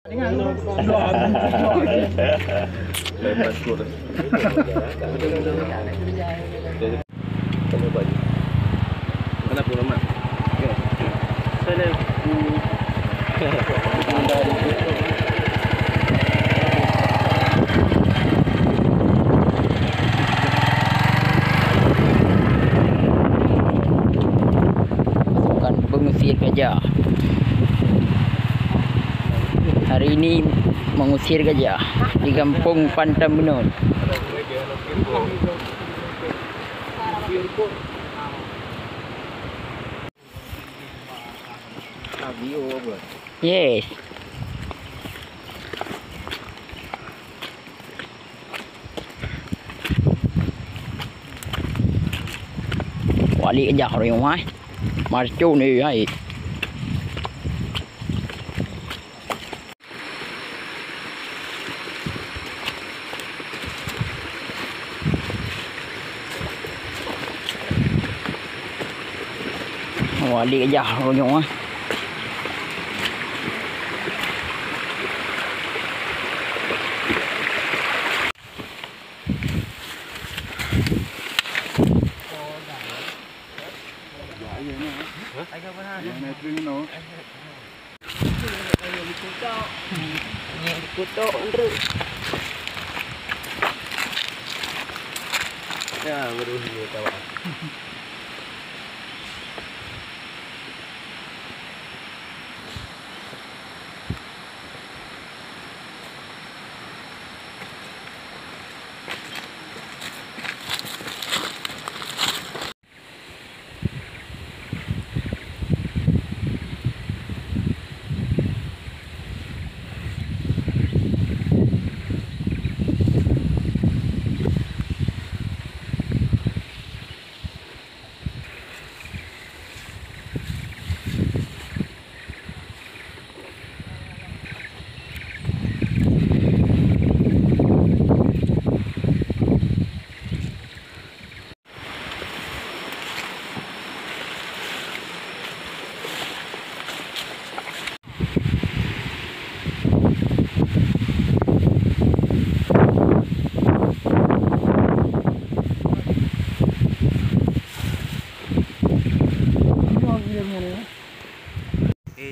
Mana pun amat. Saya bukan pengusir gajah. Hari ini mengusir gajah di kampung Pantam Benun. Yes. Balik gajah rồi không ai. Mà chú này hay. Balik gajah rồi không ai. ya baru dia tahu.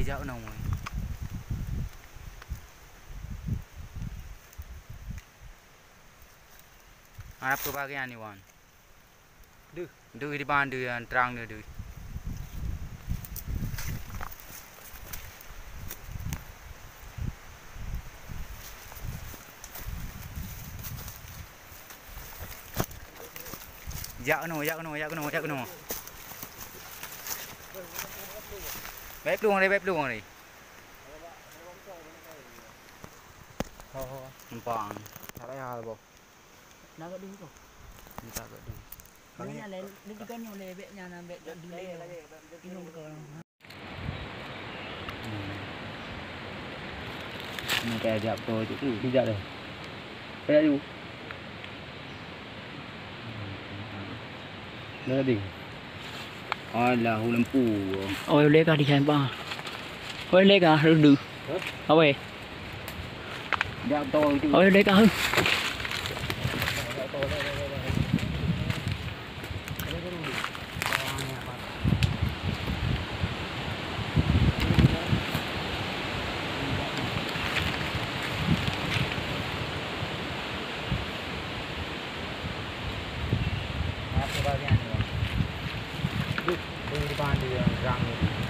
Jauh nong. Harap kebahagiaan ni wan. Duh di bandu yang terang ni duh. Jauh no. Bếp luôn đi.Empang. Salah hal boh. Nak kat dulu tu. Minta kat dulu. Kalau ni ada ni juga ni oleh beknya nak bek dulu. Ini untuk Ini kayak jap tu tu. Tidak dah. Saya dulu. Dah ding. Alah, lampu. Ôi lấy ra đi xem ba. Ôi lấy ra được. Ở về. Dạ tôi. Ôi lấy ra hư. Di depan dia rang ni.